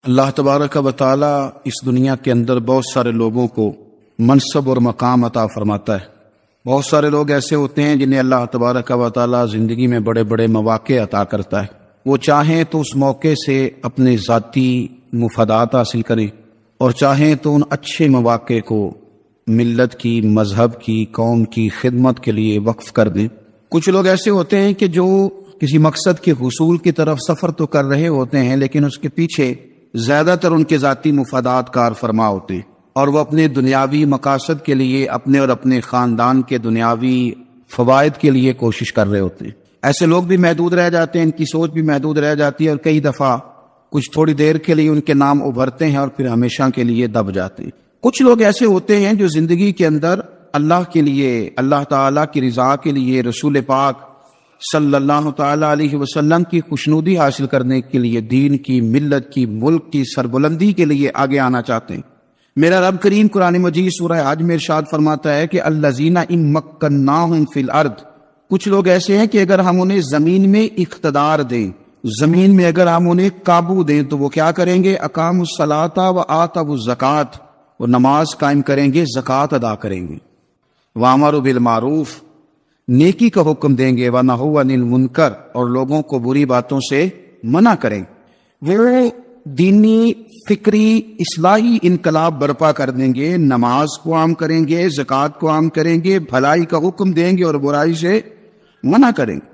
اللہ تبارک و تعالی اس دنیا کے اندر بہت سارے لوگوں کو منصب اور مقام عطا فرماتا ہے۔ بہت سارے لوگ ایسے ہوتے ہیں جنہیں اللہ تبارک و تعالی زندگی میں بڑے بڑے مواقع عطا کرتا ہے۔ وہ چاہیں تو اس موقع سے اپنے ذاتی مفادات حاصل کریں اور چاہیں تو ان اچھے مواقع کو ملت کی، مذہب کی، قوم کی خدمت کے لیے وقف کر دیں۔ کچھ لوگ ایسے ہوتے ہیں کہ جو کسی مقصد کے حصول کی طرف سفر تو کر رہے ہوتے ہیں، لیکن اس کے پیچھے زیادہ تر ان کے ذاتی مفادات کار فرما ہوتے ہیں اور وہ اپنے دنیاوی مقاصد کے لیے، اپنے اور اپنے خاندان کے دنیاوی فوائد کے لیے کوشش کر رہے ہوتے ہیں۔ ایسے لوگ بھی محدود رہ جاتے ہیں، ان کی سوچ بھی محدود رہ جاتی ہے اور کئی دفعہ کچھ تھوڑی دیر کے لیے ان کے نام ابھرتے ہیں اور پھر ہمیشہ کے لیے دب جاتے ہیں۔ کچھ لوگ ایسے ہوتے ہیں جو زندگی کے اندر اللہ کے لیے، اللہ تعالیٰ کی رضا کے لیے، رسول پاک صلی اللہ تعالی علیہ وسلم کی خوشنودی حاصل کرنے کے لیے، دین کی، ملت کی، ملک کی سربلندی کے لیے آگے آنا چاہتے ہیں۔ میرا رب کریم قرآن مجید سورہ حج میں ارشاد فرماتا ہے کہ الذین ان مکناہم فی الارض، کچھ لوگ ایسے ہیں کہ اگر ہم انہیں زمین میں اقتدار دیں، زمین میں اگر ہم انہیں قابو دیں تو وہ کیا کریں گے؟ اقاموا الصلاۃ وآتوا الزکوٰۃ، وہ نماز قائم کریں گے، زکوٰۃ ادا کریں گے، وامروا بالمعروف، نیکی کا حکم دیں گے، ونہوا عن المنکر، اور لوگوں کو بری باتوں سے منع کریں گے۔ وہ دینی، فکری، اصلاحی انقلاب برپا کر دیں گے، نماز کو عام کریں گے، زکوٰۃ کو عام کریں گے، بھلائی کا حکم دیں گے اور برائی سے منع کریں گے۔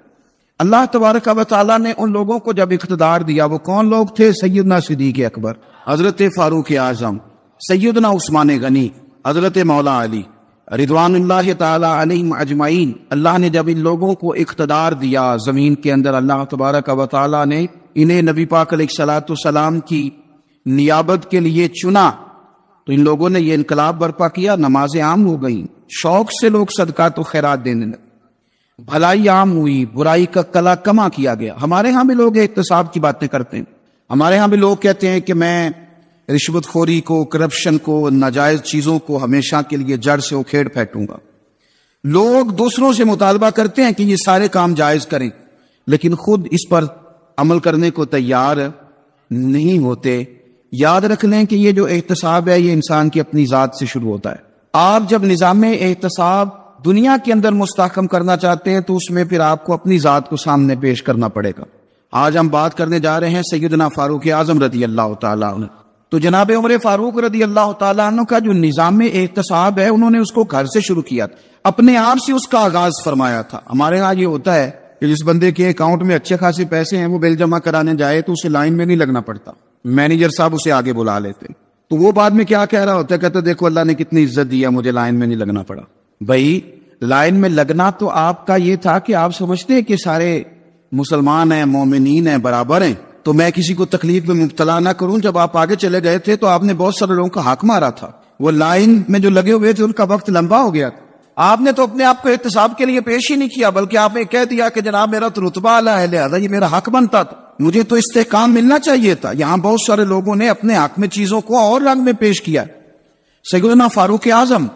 اللہ تبارک و تعالیٰ نے ان لوگوں کو جب اقتدار دیا، وہ کون لوگ تھے؟ سیدنا صدیق اکبر، حضرت فاروق اعظم، سیدنا عثمان غنی، حضرت مولا علی رضوان اللہ تعالی علیہم اجمعین۔ اللہ نے جب ان لوگوں کو اقتدار دیا زمین کے اندر، اللہ تبارک و تعالی نے انہیں نبی پاک علیہ الصلوۃ والسلام کی نیابت کے لیے چنا، تو ان لوگوں نے یہ انقلاب برپا کیا، نمازیں عام ہو گئیں، شوق سے لوگ صدقات و خیرات دینے لگے، بھلائی عام ہوئی، برائی کا کلا کما کیا گیا۔ ہمارے ہاں بھی لوگ احتساب کی باتیں کرتے ہیں، ہمارے ہاں بھی لوگ کہتے ہیں کہ میں رشوت خوری کو، کرپشن کو، ناجائز چیزوں کو ہمیشہ کے لیے جڑ سے اکھیڑ پھینکوں گا۔ لوگ دوسروں سے مطالبہ کرتے ہیں کہ یہ سارے کام جائز کریں، لیکن خود اس پر عمل کرنے کو تیار نہیں ہوتے۔ یاد رکھ لیں کہ یہ جو احتساب ہے، یہ انسان کی اپنی ذات سے شروع ہوتا ہے۔ آپ جب نظام احتساب دنیا کے اندر مستحکم کرنا چاہتے ہیں تو اس میں پھر آپ کو اپنی ذات کو سامنے پیش کرنا پڑے گا۔ آج ہم بات کرنے جا رہے ہیں سیدنا فاروق اعظم رضی اللہ تعالیٰ عنہ۔ تو جناب عمر فاروق رضی اللہ تعالیٰ عنہ کا جو نظام احتساب ہے، انہوں نے اس کو گھر سے شروع کیا، اپنے آپ سے اس کا آغاز فرمایا تھا۔ ہمارے ہاں یہ ہوتا ہے کہ جس بندے کے اکاؤنٹ میں اچھے خاصے پیسے ہیں، وہ بل جمع کرانے جائے تو اسے لائن میں نہیں لگنا پڑتا، مینیجر صاحب اسے آگے بلا لیتے، تو وہ بعد میں کیا کہہ رہا ہوتا ہے؟ کہتا دیکھو اللہ نے کتنی عزت دی ہے، مجھے لائن میں نہیں لگنا پڑا۔ بھائی لائن میں لگنا تو آپ کا یہ تھا کہ آپ سمجھتے ہیں کہ سارے مسلمان ہیں، مومنین ہیں، برابر ہیں، تو میں کسی کو تکلیف میں مبتلا نہ کروں۔ جب آپ آگے چلے گئے تھے تو آپ نے بہت سارے لوگوں کا حق مارا تھا، وہ لائن میں جو لگے ہوئے تھے ان کا وقت لمبا ہو گیا تھا۔ آپ نے تو اپنے آپ کو احتساب کے لیے پیش ہی نہیں کیا، بلکہ آپ نے کہہ دیا کہ جناب میرا تو رتبہ اعلیٰ ہے، لہذا یہ میرا حق بنتا تھا، مجھے تو استحکام ملنا چاہیے تھا۔ یہاں بہت سارے لوگوں نے اپنے حق میں چیزوں کو اور رنگ میں پیش کیا۔ سیدنا فاروق اعظم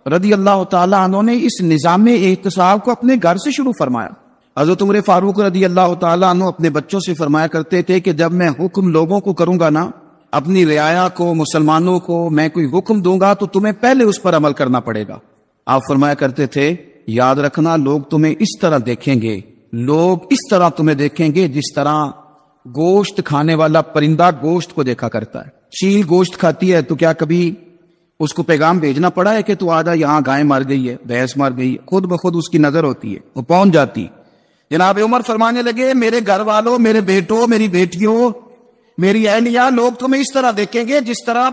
رضی اللہ تعالیٰ عنہ نے اس نظام احتساب کو اپنے گھر سے شروع فرمایا۔ حضرت عمر فاروق رضی اللہ تعالیٰ عنہ اپنے بچوں سے فرمایا کرتے تھے کہ جب میں حکم لوگوں کو کروں گا نا، اپنی رعایا کو، مسلمانوں کو میں کوئی حکم دوں گا تو تمہیں پہلے اس پر عمل کرنا پڑے گا۔ آپ فرمایا کرتے تھے یاد رکھنا لوگ تمہیں اس طرح دیکھیں گے، لوگ اس طرح تمہیں دیکھیں گے جس طرح گوشت کھانے والا پرندہ گوشت کو دیکھا کرتا ہے۔ چیل گوشت کھاتی ہے تو کیا کبھی اس کو پیغام بھیجنا پڑا ہے کہ تو آجا یہاں گائے مر گئی ہے، بھینس مر گئی ہے؟ خود بخود اس کی نظر ہوتی ہے، وہ پہنچ جاتی۔ جناب عمر فرمانے لگے میرے گھر والوں، میرے بیٹوں، میری بیٹیوں، میری اہلیہ، لوگ تمہیں اس طرح دیکھیں گے جس طرح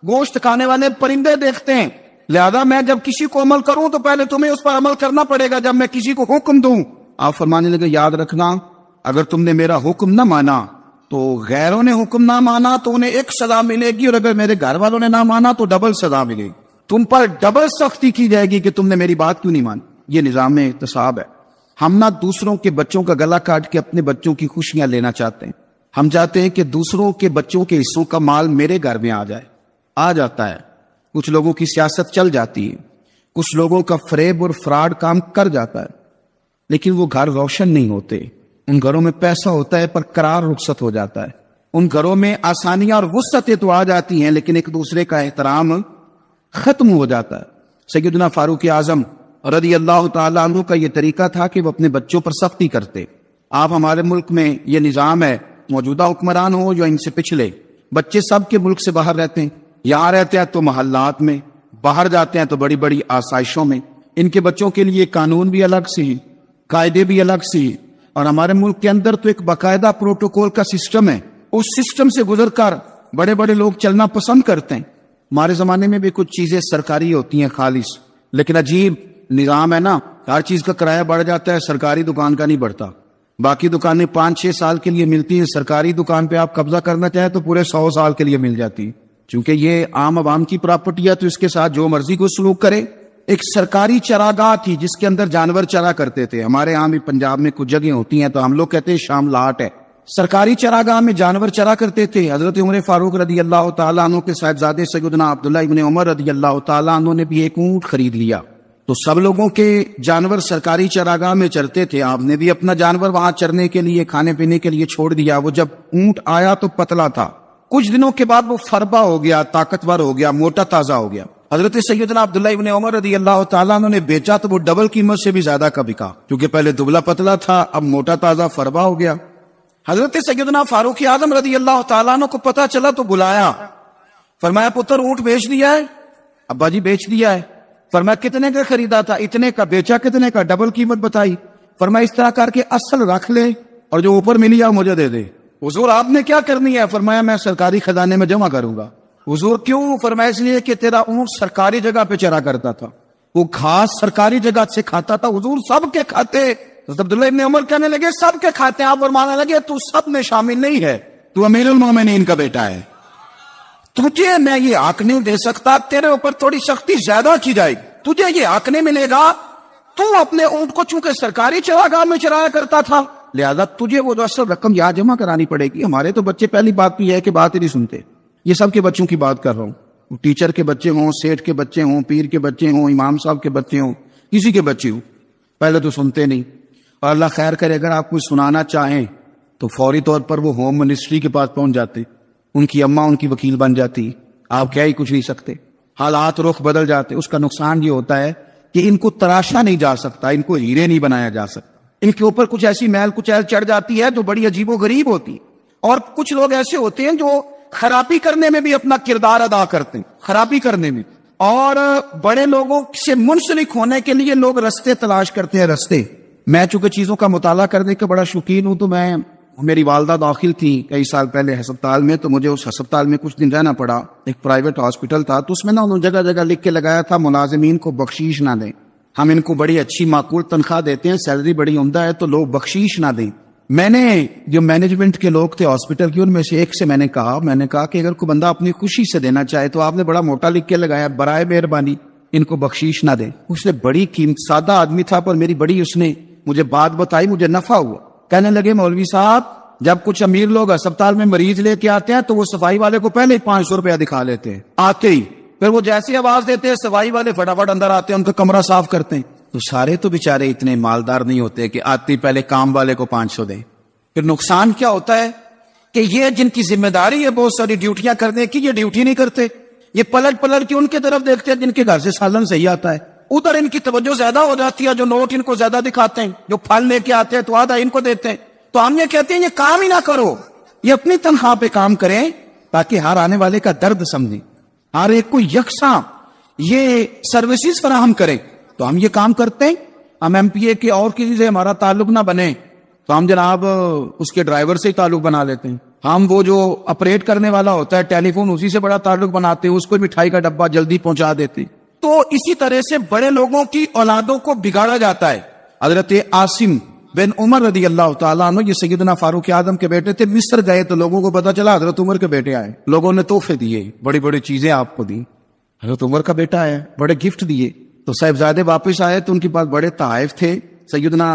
گوشت کھانے والے پرندے دیکھتے ہیں، لہذا میں جب کسی کو عمل کروں تو پہلے تمہیں اس پر عمل کرنا پڑے گا جب میں کسی کو حکم دوں۔ آپ فرمانے لگے یاد رکھنا اگر تم نے میرا حکم نہ مانا تو غیروں نے حکم نہ مانا تو انہیں ایک سزا ملے گی، اور اگر میرے گھر والوں نے نہ مانا تو ڈبل سزا ملے گی، تم پر ڈبل سختی کی جائے گی کہ تم نے میری بات کیوں نہیں مانی۔ یہ نظام احتساب ہے۔ ہم نہ دوسروں کے بچوں کا گلا کاٹ کے اپنے بچوں کی خوشیاں لینا چاہتے ہیں، ہم چاہتے ہیں کہ دوسروں کے بچوں کے حصوں کا مال میرے گھر میں آ جاتا ہے۔ کچھ لوگوں کی سیاست چل جاتی ہے، کچھ لوگوں کا فریب اور فراڈ کام کر جاتا ہے، لیکن وہ گھر روشن نہیں ہوتے، ان گھروں میں پیسہ ہوتا ہے پر قرار رخصت ہو جاتا ہے، ان گھروں میں آسانیاں اور وسعتیں تو آ جاتی ہیں لیکن ایک دوسرے کا احترام ختم ہو جاتا ہے۔ سیدنا فاروق اعظم رضی اللہ تعالیٰ عنہ کا یہ طریقہ تھا کہ وہ اپنے بچوں پر سختی کرتے۔ آپ ہمارے ملک میں یہ نظام ہے، موجودہ حکمران ہو جو ان سے پچھلے، بچے سب کے ملک سے باہر رہتے ہیں، یہاں رہتے ہیں تو محلات میں، باہر جاتے ہیں تو بڑی بڑی آسائشوں میں۔ ان کے بچوں کے لیے قانون بھی الگ سے ہیں، قاعدے بھی الگ سے ہیں، اور ہمارے ملک کے اندر تو ایک باقاعدہ پروٹوکول کا سسٹم ہے، اس سسٹم سے گزر کر بڑے بڑے لوگ چلنا پسند کرتے ہیں۔ ہمارے زمانے میں بھی کچھ چیزیں سرکاری ہوتی ہیں خالص، لیکن عجیب نظام ہے نا، ہر چیز کا کرایہ بڑھ جاتا ہے، سرکاری دکان کا نہیں بڑھتا۔ باقی دکانیں 5-6 سال کے لیے ملتی ہیں، سرکاری دکان پہ آپ قبضہ کرنا چاہیں تو پورے 100 سال کے لیے مل جاتی، چونکہ یہ عام عوام کی پراپرٹی ہے تو اس کے ساتھ جو مرضی کو سلوک کرے۔ ایک سرکاری چراگاہ تھی جس کے اندر جانور چرا کرتے تھے، ہمارے یہاں بھی پنجاب میں کچھ جگہیں ہوتی ہیں تو ہم لوگ کہتے ہیں شام لاٹ ہے، سرکاری چراگاہ میں جانور چرا کرتے تھے۔ حضرت عمر فاروق رضی اللہ تعالیٰ عنہ کے صاحبزادے سیدنا عبداللہ ابن عمر رضی اللہ تعالیٰ عنہ نے بھی ایک اونٹ خرید لیا، تو سب لوگوں کے جانور سرکاری چراگاہ میں چرتے تھے، آپ نے بھی اپنا جانور وہاں چرنے کے لیے کھانے پینے کے لیے چھوڑ دیا۔ وہ جب اونٹ آیا تو پتلا تھا، کچھ دنوں کے بعد وہ فربا ہو گیا، طاقتور ہو گیا، موٹا تازہ ہو گیا۔ حضرت سیدنا عبداللہ ابن عمر رضی اللہ تعالیٰ عنہ نے بیچا تو وہ ڈبل قیمت سے بھی زیادہ کا بکا، کیونکہ پہلے دبلا پتلا تھا، اب موٹا تازہ فربا ہو گیا۔ حضرت سیدنا فاروق اعظم رضی اللہ تعالیٰ عنہ کو پتا چلا تو بلایا، فرمایا پتر اونٹ بیچ دیا ہے؟ ابا جی بیچ دیا ہے۔ فرمایا کتنے کا خریدا تھا؟ اتنے کا۔ بیچا کتنے کا؟ ڈبل قیمت بتائی۔ فرمایا اس طرح کر کے اصل رکھ لے اور جو اوپر ملی ہے مجھے دے دے۔ حضور آپ نے کیا کرنی ہے؟ فرمایا میں سرکاری خزانے میں جمع کروں گا۔ حضور کیوں؟ فرمایا اس لیے کہ تیرا اونٹ سرکاری جگہ پہ چرا کرتا تھا، وہ گھاس سرکاری جگہ سے کھاتا تھا۔ حضور سب کے کھاتے؟ حضرت عبداللہ ابن عمر کہنے لگے سب کے کھاتے ہیں۔ آپ فرمانے لگے تو سب میں شامل نہیں ہے، تو امیر المومنین کا بیٹا ہے، تجھے میں یہ حق نہیں دے سکتا، تیرے اوپر تھوڑی سختی زیادہ کی جائے گی، تجھے یہ حق نہیں ملے گا۔ تو اپنے اونٹ کو چونکہ سرکاری چراگاہ میں چرایا کرتا تھا، لہذا تجھے وہ جو اصل رقم یہاں جمع کرانی پڑے گی۔ ہمارے تو بچے پہلی بات تو یہ ہے کہ بات ہی نہیں سنتے، یہ سب کے بچوں کی بات کر رہا ہوں، ٹیچر کے بچے ہوں، سیٹ کے بچے ہوں، پیر کے بچے ہوں، امام صاحب کے بچے ہوں، کسی کے بچے ہوں، پہلے تو سنتے نہیں۔ اور اللہ خیر کرے اگر آپ کوئی سنانا چاہیں تو فوری طور پر وہ ہوم منسٹری کے پاس پہنچ جاتے، ان کی اماں ان کی وکیل بن جاتی، آپ کیا ہی کچھ نہیں سکتے، حالات رخ بدل جاتے۔ اس کا نقصان یہ ہوتا ہے کہ ان کو تراشا نہیں جا سکتا، ان کو ہیرے نہیں بنایا جا سکتا، ان کے اوپر کچھ ایسی میل کچھ ایل چڑھ جاتی ہے جو بڑی عجیب و غریب ہوتی ہے۔ اور کچھ لوگ ایسے ہوتے ہیں جو خرابی کرنے میں بھی اپنا کردار ادا کرتے ہیں، خرابی کرنے میں، اور بڑے لوگوں سے منسلک ہونے کے لیے لوگ رستے تلاش کرتے ہیں، رستے۔ میں چونکہ چیزوں کا مطالعہ کرنے کا بڑا شوقین ہوں، تو میری والدہ داخل تھی کئی سال پہلے ہسپتال میں، تو مجھے اس ہسپتال میں کچھ دن رہنا پڑا، ایک پرائیویٹ ہاسپٹل تھا، تو اس میں انہوں نے جگہ جگہ لکھ کے لگایا تھا ملازمین کو بخشیش نہ دیں، ہم ان کو بڑی اچھی معقول تنخواہ دیتے ہیں، سیلری بڑی عمدہ ہے، تو لوگ بخشیش نہ دیں۔ میں نے جو مینجمنٹ کے لوگ تھے ہاسپٹل کی، ان میں سے ایک سے میں نے کہا کہ اگر کوئی بندہ اپنی خوشی سے دینا چاہے تو آپ نے بڑا موٹا لکھ کے لگایا برائے مہربانی ان کو بخشیش نہ دیں۔ اس نے بڑی قیمت، سادہ آدمی تھا پر میری بڑی اس نے مجھے بات بتائی، مجھے نفع ہوا۔ کہنے لگے مولوی صاحب جب کچھ امیر لوگ اسپتال میں مریض لے کے آتے ہیں تو وہ صفائی والے کو پہلے 500 روپیہ دکھا لیتے ہیں آتے ہی، پھر وہ جیسی آواز دیتے ہیں صفائی والے فٹافٹ اندر آتے ہیں، ان کا کمرہ صاف کرتے ہیں۔ تو سارے تو بیچارے اتنے مالدار نہیں ہوتے کہ آتے ہی پہلے کام والے کو 500 دیں۔ پھر نقصان کیا ہوتا ہے کہ یہ جن کی ذمہ داری ہے بہت ساری ڈیوٹیاں کرنے کی، یہ ڈیوٹی نہیں کرتے، یہ پلٹ پلٹ کے ان کی طرف دیکھتے ہیں جن کے گھر سے سالن صحیح آتا ہے، ادھر ان کی توجہ زیادہ ہو جاتی ہے، جو نوٹ ان کو زیادہ دکھاتے ہیں، جو پھل لے کے آتے ہیں تو آدھا ان کو دیتے ہیں۔ تو ہم یہ کہتے ہیں یہ کام ہی نہ کرو، یہ اپنی تنخواہ پہ کام کریں تاکہ ہر آنے والے کا درد سمجھیں، ہر ایک کو یکساں یہ سروسز فراہم کریں۔ تو ہم یہ کام کرتے ہیں، ہم ایم پی اے کے اور کسی سے ہمارا تعلق نہ بنے تو ہم جناب اس کے ڈرائیور سے ہی تعلق بنا لیتے ہیں، ہم وہ جو آپریٹ کرنے والا ہوتا ہے ٹیلی فون اسی سے بڑا تعلق بناتے ہیں، اس کو مٹھائی کا ڈبہ جلدی پہنچا دیتے ہیں۔ تو اسی طرح سے بڑے لوگوں کی اولادوں کو بگاڑا جاتا ہے۔ حضرت عاصم بن عمر رضی اللہ تعالیٰ عنہ، یہ سیدنا فاروق اعظم کے بیٹے تھے، مصر گئے تو لوگوں کو پتا چلا حضرت عمر کے بیٹے آئے، لوگوں نے تحفے دیے، بڑی بڑی چیزیں آپ کو دی، حضرت عمر کا بیٹا ہے، بڑے گفٹ دیے۔ تو صاحبزادے واپس آئے تو ان کے پاس بڑے تحائف تھے، سیدنا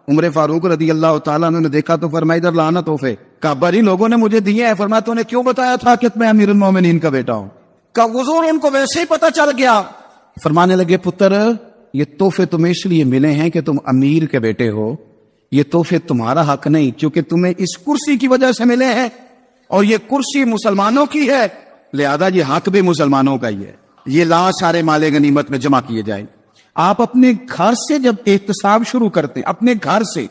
عمر فاروق رضی اللہ تعالیٰ عنہ نے دیکھا تو فرمایا ادھر لانا تحفے، کہا بڑی لوگوں نے مجھے دیے ہیں، فرمایا تو نے کیوں بتایا تھا کہ میں امیر المومنین کا بیٹا ہوں؟ کہا حضور ان کو ویسے ہی پتا چل گیا۔ فرمانے لگے پتر یہ تحفے تمہیں اس لیے ملے ہیں کہ تم امیر کے بیٹے ہو، یہ تحفے تمہارا حق نہیں، چونکہ تمہیں اس کرسی کی وجہ سے ملے ہیں اور یہ کرسی مسلمانوں کی ہے، لہذا یہ حق بھی مسلمانوں کا ہی ہے، یہ لا سارے مال غنیمت میں جمع کیے جائیں۔ آپ اپنے گھر سے جب احتساب شروع کرتے ہیں، اپنے گھر سے،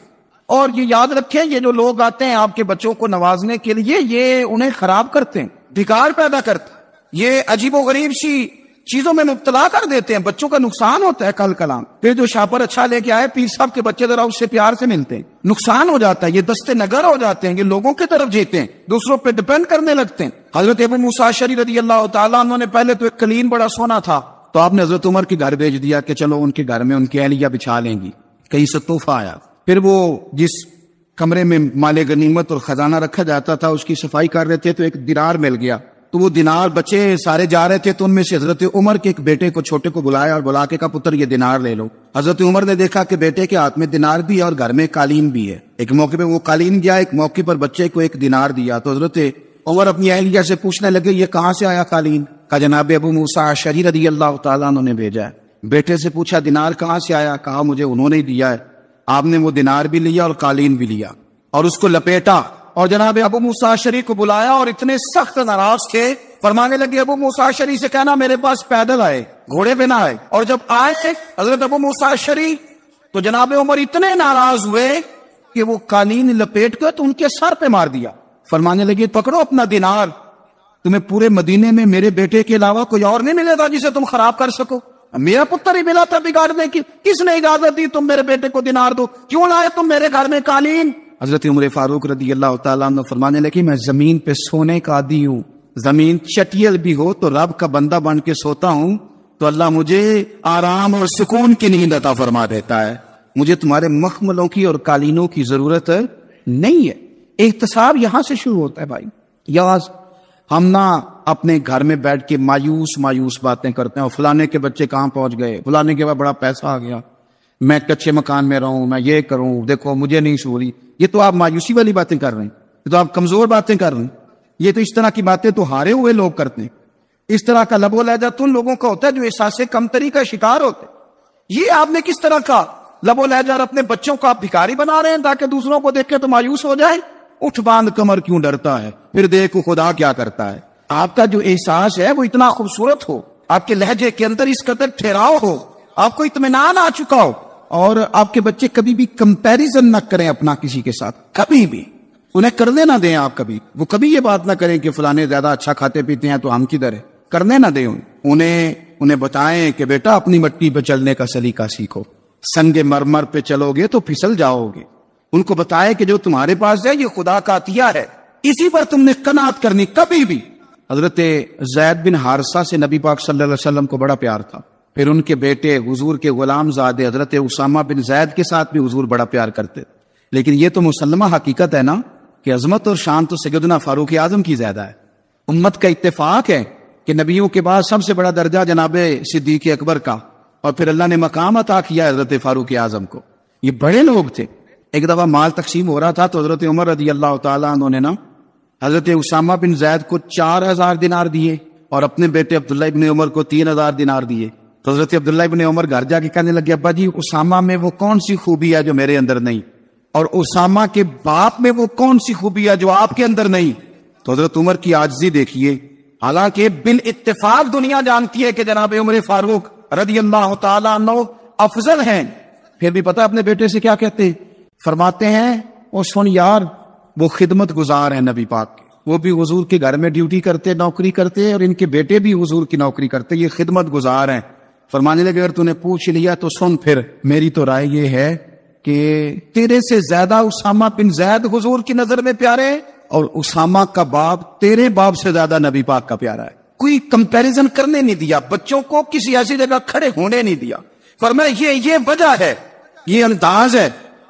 اور یہ یاد رکھیں یہ جو لوگ آتے ہیں آپ کے بچوں کو نوازنے کے لیے، یہ انہیں خراب کرتے ہیں، بگاڑ پیدا کرتے ہیں، یہ عجیب و غریب سی چیزوں میں مبتلا کر دیتے ہیں، بچوں کا نقصان ہوتا ہے کل کلام۔ پھر جو شاپر اچھا لے کے آئے، پیر صاحب کے بچے ذرا اس سے پیار سے ملتے ہیں، نقصان ہو جاتا ہے، یہ دستے نگر ہو جاتے ہیں، یہ لوگوں کی طرف جیتے ہیں، دوسروں پہ ڈیپینڈ کرنے لگتے ہیں۔ حضرت ابو موسیٰ اشعری رضی اللہ تعالیٰ عنہ نے پہلے تو ایک قلین بڑا سونا تھا، تو آپ نے حضرت عمر کے گھر بھیج دیا کہ چلو ان کے گھر میں ان کی اہلیہ بچھا لیں گی، کہیں سے تحفہ آیا۔ پھر وہ جس کمرے میں مال غنیمت اور خزانہ رکھا جاتا تھا اس کی صفائی کر رہے تھے، تو ایک دینار مل گیا، تو وہ دینار بچے سارے جا رہے تھے، تو ان میں سے حضرت عمر کے ایک بیٹے کو چھوٹے کو بلایا اور بلا کے کہا پتر یہ دینار لے لو۔ حضرت عمر نے دیکھا کہ بیٹے کے ہاتھ میں دینار بھی ہے اور گھر میں قالین بھی ہے، ایک موقع پہ وہ قالین گیا، ایک موقع پر بچے کو ایک دینار دیا، تو حضرت عمر اپنی اہلیہ سے پوچھنے لگے یہ کہاں سے آیا قالین؟ کہا جناب ابو موسیٰ اشعری رضی اللہ تعالیٰ عنہ نے بھیجا ہے۔ بیٹے سے پوچھا دینار کہاں سے آیا؟ کہا مجھے انہوں نے دیا ہے۔ آپ نے وہ دینار بھی لیا اور قالین بھی لیا اور اس کو لپیٹا اور جناب ابو موسیٰ اشعری کو بلایا، اور اتنے سخت ناراض تھے، فرمانے لگے ابو موسیٰ اشعری سے کہنا میرے پاس پیدل آئے، گھوڑے پہ نہ آئے۔ اور جب آئے حضرت ابو موسیٰ اشعری تو جناب عمر اتنے ناراض ہوئے کہ وہ قالین لپیٹ کر تو ان کے سر پہ مار دیا، فرمانے لگے پکڑو اپنا دینار، تمہیں پورے مدینے میں میرے بیٹے کے علاوہ کوئی اور نہیں ملے گا جسے تم خراب کر سکو، میرا پتر ہی ملا تھا بگاڑنے کی، کس نے اجازت دی تم میرے بیٹے کو دینار دو؟ کیوں لائے تم میرے گھر میں قالین؟ حضرت عمر فاروق رضی اللہ تعالیٰ عنہ فرمانے لگے میں زمین پہ سونے کا عادی ہوں، زمین چٹیل بھی ہو تو رب کا بندہ بن کے سوتا ہوں تو اللہ مجھے آرام اور سکون کی نیند عطا فرما دیتا ہے، مجھے تمہارے مخملوں کی اور قالینوں کی ضرورت نہیں ہے۔ احتساب یہاں سے شروع ہوتا ہے بھائی، یاز ہم نہ اپنے گھر میں بیٹھ کے مایوس باتیں کرتے ہیں، اور فلانے کے بچے کہاں پہنچ گئے، فلانے کے بعد بڑا پیسہ آ گیا، میں کچے مکان میں رہوں، میں یہ کروں، دیکھو مجھے نہیں سوری۔ یہ تو آپ مایوسی والی باتیں کر رہے ہیں، یہ تو آپ کمزور باتیں کر رہے ہیں، یہ تو اس طرح کی باتیں تو ہارے ہوئے لوگ کرتے ہیں۔ اس طرح کا لب و لہجہ تو ان لوگوں کا ہوتا ہے جو احساس کمتری کا شکار ہوتے ہیں۔ یہ آپ نے کس طرح کا لب و لہجہ، اور اپنے بچوں کو آپ بھکاری بنا رہے ہیں تاکہ دوسروں کو دیکھ کے تو مایوس ہو جائے؟ اٹھ باندھ کمر کیوں ڈرتا ہے، پھر دیکھو خدا کیا کرتا ہے۔ آپ کا جو احساس ہے وہ اتنا خوبصورت ہو، آپ کے لہجے کے اندر اس قدر ٹھہراؤ ہو، آپ کو اطمینان آ چکا ہو، اور آپ کے بچے کبھی بھی کمپیریزن نہ کریں اپنا کسی کے ساتھ، کبھی بھی انہیں کرنے نہ دیں۔ آپ وہ کبھی یہ بات نہ کریں کہ فلانے زیادہ اچھا کھاتے پیتے ہیں تو ہم کدھر ہے، کرنے نہ دیں۔ انہیں بتائیں کہ بیٹا اپنی مٹی پہ چلنے کا سلیقہ سیکھو، سنگ مرمر پہ چلو گے تو پھسل جاؤ گے۔ ان کو بتائے کہ جو تمہارے پاس ہے یہ خدا کا عطیہ ہے، اسی پر تم نے قناعت کرنی کبھی بھی۔ حضرت زید بن حارثہ سے نبی پاک صلی اللہ علیہ وسلم کو بڑا پیار تھا، پھر ان کے بیٹے حضور کے غلام زادے حضرت اسامہ بن زید کے ساتھ بھی حضور بڑا پیار کرتے، لیکن یہ تو مسلمہ حقیقت ہے نا کہ عظمت اور شان تو سیدنا فاروق اعظم کی زیادہ ہے۔ امت کا اتفاق ہے کہ نبیوں کے بعد سب سے بڑا درجہ جناب صدیق اکبر کا، اور پھر اللہ نے مقام عطا کیا حضرت فاروق اعظم کو۔ یہ بڑے لوگ تھے۔ ایک دفعہ مال تقسیم ہو رہا تھا تو حضرت عمر رضی اللہ تعالیٰ عنہ نے حضرت اسامہ بن زید کو 4000 دینار دیے اور اپنے بیٹے عبداللہ ابن عمر کو 3000 دینار دیے۔ تو حضرت عبداللہ ابن عمر گھر جا کے کہنے لگے ابا جی اسامہ میں وہ کون سی خوبی ہے جو میرے اندر نہیں، اور اسامہ کے باپ میں وہ کون سی خوبی ہے جو آپ کے اندر نہیں؟ تو حضرت عمر کی عاجزی دیکھیے، حالانکہ بالاتفاق دنیا جانتی ہے کہ جناب عمر فاروق رضی اللہ تعالیٰ عنہ افضل ہیں، پھر بھی پتہ اپنے بیٹے سے کیا کہتے ہیں؟ فرماتے ہیں وہ سن یار وہ خدمت گزار ہیں نبی پاک کے، وہ بھی حضور کے گھر میں ڈیوٹی کرتے، نوکری کرتے، اور ان کے بیٹے بھی حضور کی نوکری کرتے، یہ خدمت گزار ہیں۔ فرمانے لگے اگر تو نے پوچھ لیا تو سن، پھر میری تو رائے یہ ہے کہ تیرے سے زیادہ اسامہ بن زید حضور کی نظر میں پیارے، اور اسامہ کا باپ تیرے باپ سے زیادہ نبی پاک کا پیارا ہے۔ کوئی کمپیریزن کرنے نہیں دیا، بچوں کو کسی ایسی جگہ کھڑے ہونے نہیں دیا، فرمایا یہ وجہ ہے، یہ انداز ہے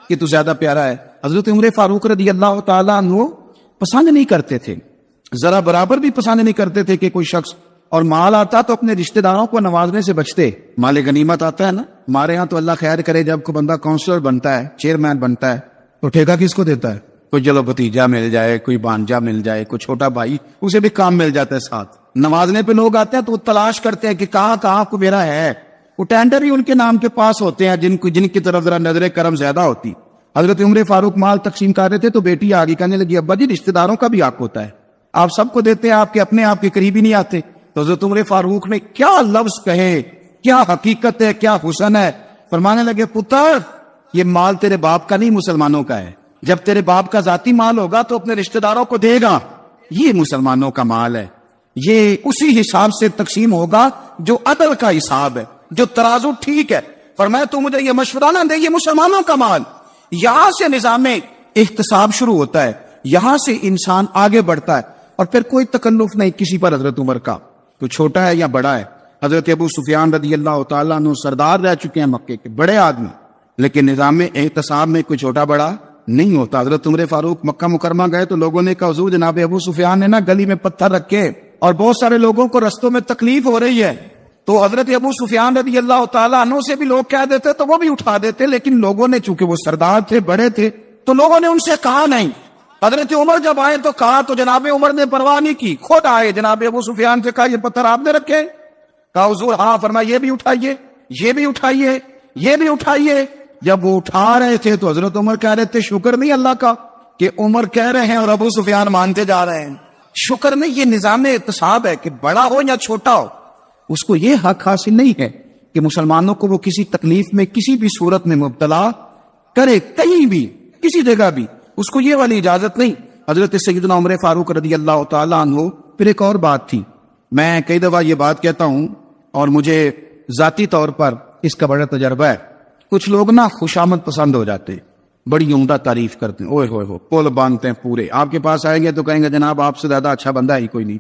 کہ تو زیادہ پیارا ہے۔ حضرت عمر فاروق رضی اللہ تعالیٰ عنہ پسند نہیں کرتے تھے، ذرا برابر بھی پسند نہیں کرتے تھے کہ کوئی شخص اور مال آتا تو اپنے رشتہ داروں کو نوازنے سے بچتے۔ مال غنیمت آتا ہے نا، ہمارے ہاں تو اللہ خیر کرے جب کوئی بندہ کونسلر بنتا ہے، چیئرمین بنتا ہے، تو ٹھیکہ کس کو دیتا ہے؟ کوئی چلو بھتیجا مل جائے، کوئی بانجا مل جائے، کوئی چھوٹا بھائی، اسے بھی کام مل جاتا ہے ساتھ۔ نوازنے پہ لوگ آتے ہیں تو وہ تلاش کرتے ہیں کہ کہاں کو میرا ہے، وہ ٹینڈر ہی ان کے نام کے پاس ہوتے ہیں جن کی طرف ذرا نظر کرم زیادہ ہوتی۔ حضرت عمر فاروق مال تقسیم کر رہے تھے تو بیٹی آگے کہنے لگی ابا جی رشتہ داروں کا بھی حق ہوتا ہے، آپ سب کو دیتے ہیں, آپ کے اپنے آپ کے قریب ہی نہیں آتے. تو حضرت عمر فاروق نے کیا لفظ کہے, کیا حقیقت ہے, کیا حسن ہے. فرمانے لگے پتر یہ مال تیرے باپ کا نہیں مسلمانوں کا ہے. جب تیرے باپ کا ذاتی مال ہوگا تو اپنے رشتہ داروں کو دے گا, یہ مسلمانوں کا مال ہے, یہ اسی حساب سے تقسیم ہوگا جو عدل کا حساب ہے, جو ترازو ٹھیک ہے. فرمایا تو مجھے یہ مشورہ نہ دے, یہ مسلمانوں کا مال. یہاں سے نظام احتساب شروع ہوتا ہے, یہاں سے انسان آگے بڑھتا ہے, اور پھر کوئی تکلف نہیں کسی پر حضرت عمر کا, تو چھوٹا ہے یا بڑا ہے. حضرت ابو سفیان رضی اللہ تعالیٰ عنہ سردار رہ چکے ہیں مکے کے, بڑے آدمی, لیکن نظام احتساب میں کوئی چھوٹا بڑا نہیں ہوتا. حضرت عمر فاروق مکہ مکرمہ گئے تو لوگوں نے کہا حضور جناب ابو سفیان نے نا گلی میں پتھر رکھے اور بہت سارے لوگوں کو رستوں میں تکلیف ہو رہی ہے. تو حضرت ابو سفیان رضی اللہ تعالیٰ عنہ سے بھی لوگ کہہ دیتے تو وہ بھی اٹھا دیتے, لیکن لوگوں نے چونکہ وہ سردار تھے, بڑے تھے, تو لوگوں نے ان سے کہا نہیں. حضرت عمر جب آئے تو کہا, تو جناب عمر نے پرواہ نہیں کی, خود آئے جناب ابو سفیان سے کہا یہ پتھر آپ نے رکھے؟ کہا حضور ہاں. فرمایا یہ بھی اٹھائیے, یہ بھی اٹھائیے, یہ بھی اٹھائیے. جب وہ اٹھا رہے تھے تو حضرت عمر کہہ رہے تھے شکر نہیں اللہ کا کہ عمر کہہ رہے ہیں اور ابو سفیان مانتے جا رہے ہیں. شکر نہیں, یہ نظام احتساب ہے کہ بڑا ہو یا چھوٹا ہو, اس کو یہ حق حاصل نہیں ہے کہ مسلمانوں کو وہ کسی تکلیف میں کسی بھی صورت میں مبتلا کرے, کہیں بھی کسی جگہ بھی, اس کو یہ والی اجازت نہیں. حضرت سیدنا عمر فاروق رضی اللہ تعالیٰ عنہ. پھر ایک اور بات تھی, میں کئی دفعہ یہ بات کہتا ہوں اور مجھے ذاتی طور پر اس کا بڑا تجربہ ہے. کچھ لوگ نا خوشامد پسند ہو جاتے, بڑی عمدہ تعریف کرتے ہیں, اوئے ہوئے ہو پول باندھتے ہیں پورے, آپ کے پاس آئیں گے تو کہیں گے جناب آپ سے زیادہ اچھا بندہ ہی کوئی نہیں.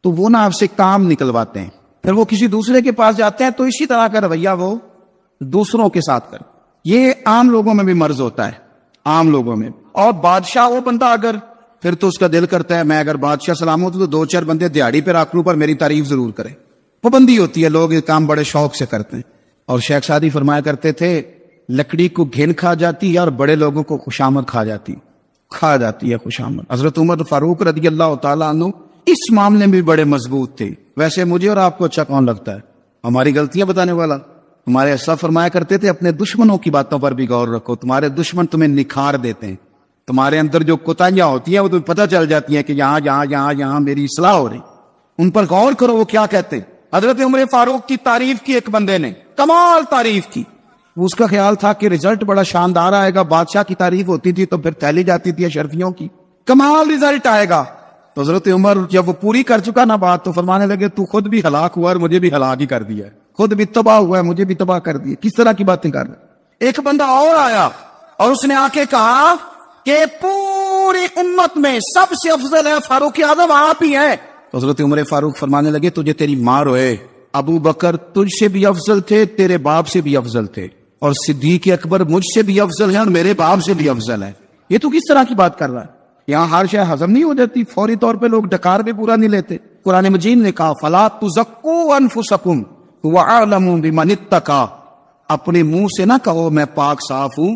تو وہ نا آپ سے کام نکلواتے ہیں, پھر وہ کسی دوسرے کے پاس جاتے ہیں تو اسی طرح کا رویہ وہ دوسروں کے ساتھ کر. یہ عام لوگوں میں بھی مرض ہوتا ہے, عام لوگوں میں. اور بادشاہ وہ بندہ اگر, پھر تو اس کا دل کرتا ہے میں اگر بادشاہ سلامت تو دو چار بندے دیہڑی پہ رکھ لوں پر میری تعریف ضرور کریں. پابندی ہوتی ہے, لوگ یہ کام بڑے شوق سے کرتے ہیں. اور شیخ سعدی فرمایا کرتے تھے لکڑی کو گھن کھا جاتی ہے اور بڑے لوگوں کو خوشامد کھا جاتی ہے خوشامد. حضرت عمر فاروق رضی اللہ تعالیٰ عنہ اس معاملے میں بھی بڑے مضبوط تھے. ویسے مجھے اور آپ کو اچھا کون لگتا ہے, ہماری غلطیاں بتانے والا. ہمارے اسلاف فرمایا کرتے تھے اپنے دشمنوں کی باتوں پر بھی غور رکھو, تمہارے دشمن تمہیں نکھار دیتے ہیں, تمہارے اندر جو کوتاہیاں ہوتی ہیں وہ تمہیں پتہ چل جاتی ہیں کہ یہاں یہاں یہاں یہاں میری اصلاح ہو رہی, ان پر غور کرو وہ کیا کہتے ہیں. حضرت عمر فاروق کی تعریف کی ایک بندے نے, کمال تعریف کی. اس کا خیال تھا کہ رزلٹ بڑا شاندار آئے گا, بادشاہ کی تعریف ہوتی تھی تو پھر تھیلی جاتی تھی اشرفیوں کی, کمال رزلٹ آئے گا. تو حضرت عمر جب وہ پوری کر چکا نا بات تو فرمانے لگے تو خود بھی ہلاک ہوا اور مجھے بھی ہلاک ہی کر دیا ہے, خود بھی تباہ ہوا ہے مجھے بھی تباہ کر دیا. کس طرح کی باتیں کر رہے. ایک بندہ اور آیا اور اس نے آ کے کہا کہ پوری امت میں سب سے افضل ہے فاروق اعظم آپ ہی ہیں. تو حضرت عمر فاروق فرمانے لگے تجھے تیری ماں روئے, ابو بکر تجھ سے بھی افضل تھے, تیرے باپ سے بھی افضل تھے, اور صدیق اکبر مجھ سے بھی افضل ہے اور میرے باپ سے بھی افضل ہے. یہ تو کس طرح کی بات کر رہا ہے. یہاں ہر شے ہضم نہیں ہو جاتی, فوری طور پہ لوگ ڈکار بھی پورا نہیں لیتے. قرآن مجید نے کہا فلا تزکوا انفسکم هو اعلم بمن اتقى, اپنے منہ سے نہ کہو میں پاک صاف ہوں,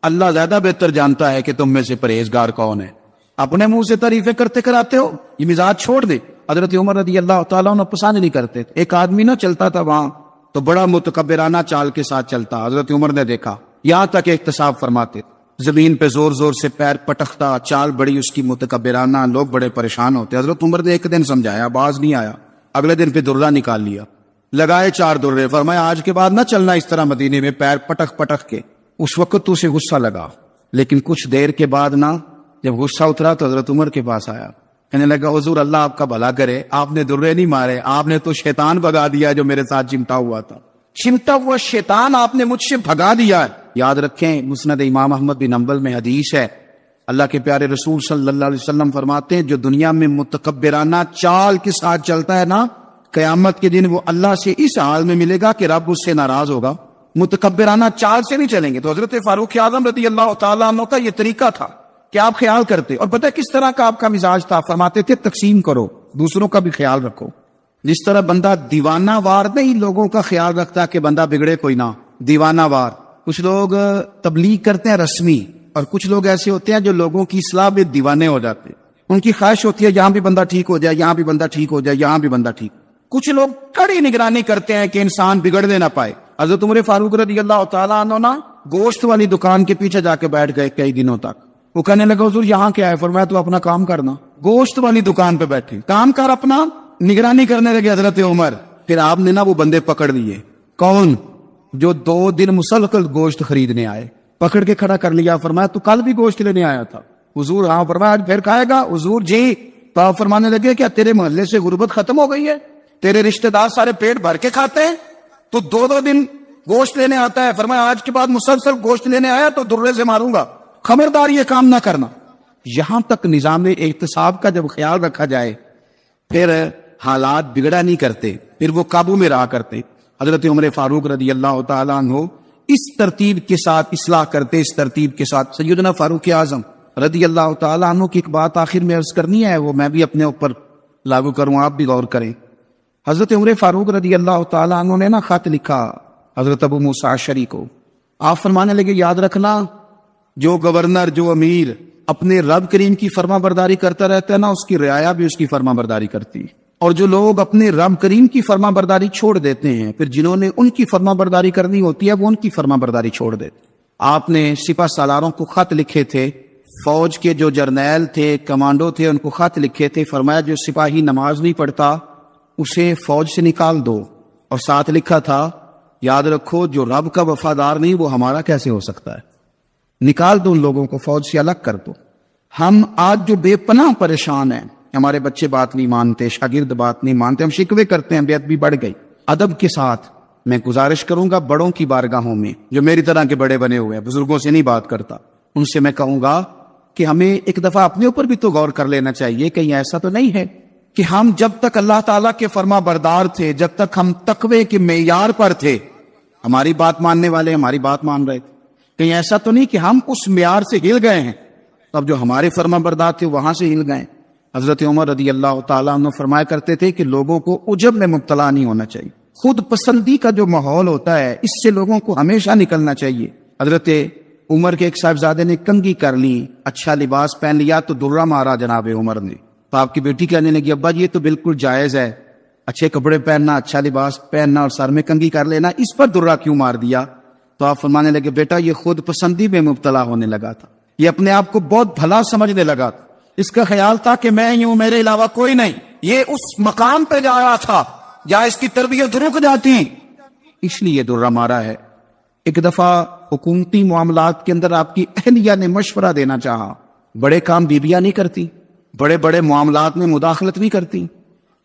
اللہ زیادہ بہتر جانتا ہے کہ تم میں سے پرہیزگار کون ہے. اپنے منہ سے تعریفیں کرتے کراتے ہو, یہ مزاج چھوڑ دے. حضرت عمر رضی اللہ تعالیٰ عنہ پسند نہیں کرتے. ایک آدمی نہ چلتا تھا وہاں تو بڑا متکبرانہ چال کے ساتھ چلتا, حضرت عمر نے دیکھا, یہاں تک احتساب فرماتے, زمین پہ زور زور سے پیر پٹکتا, چال بڑی اس کی متکبرانہ, لوگ بڑے پریشان ہوتے. حضرت عمر نے ایک دن سمجھایا, باز نہیں آیا, اگلے دن پہ درہ نکال لیا, لگائے 4 درے, فرمایا آج کے بعد نہ چلنا اس طرح مدینے میں پیر پٹک پٹک کے. اس وقت تو اسے غصہ لگا, لیکن کچھ دیر کے بعد نا جب غصہ اترا تو حضرت عمر کے پاس آیا, کہنے لگا حضور اللہ آپ کا بھلا کرے, آپ نے درے نہیں مارے, آپ نے تو شیطان بھگا دیا جو میرے ساتھ چمٹا ہوا تھا. چمٹا ہوا شیطان آپ نے مجھ سے بھگا دیا ہے. یاد رکھیں مسند امام احمد بن حنبل میں حدیث ہے, اللہ کے پیارے رسول صلی اللہ علیہ وسلم فرماتے ہیں جو دنیا میں متکبرانہ چال کے ساتھ چلتا ہے نا, قیامت کے دن وہ اللہ سے اس حال میں ملے گا کہ رب اس سے ناراض ہوگا. متکبرانہ چال سے نہیں چلیں گے. تو حضرت فاروق اعظم رضی اللہ تعالیٰ عنہ کا یہ طریقہ تھا کہ آپ خیال کرتے, اور پتہ کس طرح کا آپ کا مزاج تھا, فرماتے تھے تقسیم کرو, دوسروں کا بھی خیال رکھو. جس طرح بندہ دیوانہ وار نہیں لوگوں کا خیال رکھتا کہ بندہ بگڑے کوئی نہ, دیوانہ وار. کچھ لوگ تبلیغ کرتے ہیں رسمی, اور کچھ لوگ ایسے ہوتے ہیں جو لوگوں کی اصلاح میں دیوانے ہو جاتے. ان کی خواہش ہوتی ہے یہاں بھی بندہ ٹھیک ہو جائے, یہاں بھی بندہ ٹھیک ہو جائے, یہاں بھی بندہ ٹھیک. کچھ لوگ کڑی نگرانی کرتے ہیں کہ انسان بگڑنے نہ پائے. حضرت عمر فاروق رضی اللہ تعالیٰ عنہ نا گوشت والی دکان کے پیچھے جا کے بیٹھ گئے کئی دنوں تک. وہ کہنے لگا حضور یہاں کیا ہے؟ فرمایا تو اپنا کام کرنا، گوشت والی دکان پہ بیٹھے کام کر اپنا، نگرانی کرنے لگے حضرت عمر۔ پھر آپ نے نا وہ بندے پکڑ لیے، کون؟ جو 2 دن مسلسل گوشت خریدنے آئے، پکڑ کے کھڑا کر لیا۔ فرمایا تو کل بھی گوشت لینے آیا تھا؟ حضور ہاں۔ فرمایا آج پھر کھائے گا؟ حضور جی۔ تو آپ فرمانے لگے کیا تیرے محلے سے غربت ختم ہو گئی ہے؟ تیرے رشتہ دار سارے پیٹ بھر کے کھاتے ہیں، تو 2 دن گوشت لینے آتا ہے؟ فرمایا آج کے بعد مسلسل گوشت لینے آیا تو درے سے ماروں گا، خبردار یہ کام نہ کرنا۔ یہاں تک نظام احتساب کا جب خیال رکھا جائے پھر حالات بگڑا نہیں کرتے، پھر وہ قابو میں رہا کرتے۔ حضرت عمر فاروق رضی اللہ تعالیٰ عنہ اس ترتیب کے ساتھ اصلاح کرتے، اس ترتیب کے ساتھ۔ سیدنا فاروق اعظم رضی اللہ تعالیٰ عنہ کی ایک بات آخر میں عرض کرنی ہے، وہ میں بھی اپنے اوپر لاگو کروں، آپ بھی غور کریں۔ حضرت عمر فاروق رضی اللہ تعالیٰ عنہ نے نا خط لکھا حضرت ابو موسیٰ اشعری کو۔ آپ فرمانے لگے یاد رکھنا جو گورنر، جو امیر اپنے رب کریم کی فرما برداری کرتا رہتا ہے نا، اس کی رعایا بھی اس کی فرما برداری کرتی ہے۔ اور جو لوگ اپنے رب کریم کی فرما برداری چھوڑ دیتے ہیں، پھر جنہوں نے ان کی فرما برداری کرنی ہوتی ہے وہ ان کی فرما برداری چھوڑ دیتے۔ آپ نے سپہ سالاروں کو خط لکھے تھے، فوج کے جو جرنیل تھے، کمانڈو تھے، ان کو خط لکھے تھے۔ فرمایا جو سپاہی نماز نہیں پڑھتا اسے فوج سے نکال دو، اور ساتھ لکھا تھا یاد رکھو جو رب کا وفادار نہیں وہ ہمارا کیسے ہو سکتا ہے، نکال دو ان لوگوں کو، فوج سے الگ کر دو۔ ہم آج جو بے پناہ پریشان ہیں، ہمارے بچے بات نہیں مانتے، شاگرد بات نہیں مانتے، ہم شکوے کرتے ہیں، بے ادبی بڑھ گئی۔ ادب کے ساتھ میں گزارش کروں گا بڑوں کی بارگاہوں میں، جو میری طرح کے بڑے بنے ہوئے ہیں، بزرگوں سے نہیں بات کرتا، ان سے میں کہوں گا کہ ہمیں ایک دفعہ اپنے اوپر بھی تو غور کر لینا چاہیے۔ کہیں ایسا تو نہیں ہے کہ ہم جب تک اللہ تعالیٰ کے فرما بردار تھے، جب تک ہم تقوی کے معیار پر تھے، ہماری بات ماننے والے ہماری بات مان رہے تھے، کہیں ایسا تو نہیں کہ ہم اس معیار سے ہل گئے ہیں، تب جو ہمارے فرما بردار تھے وہاں سے ہل گئے۔ حضرت عمر رضی اللہ تعالیٰ عنہ فرمایا کرتے تھے کہ لوگوں کو عجب میں مبتلا نہیں ہونا چاہیے، خود پسندی کا جو ماحول ہوتا ہے اس سے لوگوں کو ہمیشہ نکلنا چاہیے۔ حضرت عمر کے ایک صاحبزادے نے کنگھی کر لی، اچھا لباس پہن لیا تو درہ مارا جناب عمر نے، تو آپ کی بیٹی کہنے لگی ابا یہ تو بالکل جائز ہے، اچھے کپڑے پہننا، اچھا لباس پہننا اور سر میں کنگھی کر لینا، اس پر درہ کیوں مار دیا؟ تو آپ فرمانے لگے بیٹا یہ خود پسندی میں مبتلا ہونے لگا تھا، یہ اپنے آپ کو بہت بھلا سمجھنے لگا تھا، اس کا خیال تھا کہ میں ہوں، میرے علاوہ کوئی نہیں، یہ اس مقام پہ جا رہا تھا جہاں اس کی تربیت رک جاتی، اس لیے درہ مارا ہے۔ ایک دفعہ حکومتی معاملات کے اندر آپ کی اہلیہ نے مشورہ دینا چاہا، بڑے کام بیویاں نہیں کرتی، بڑے بڑے معاملات میں مداخلت نہیں کرتی۔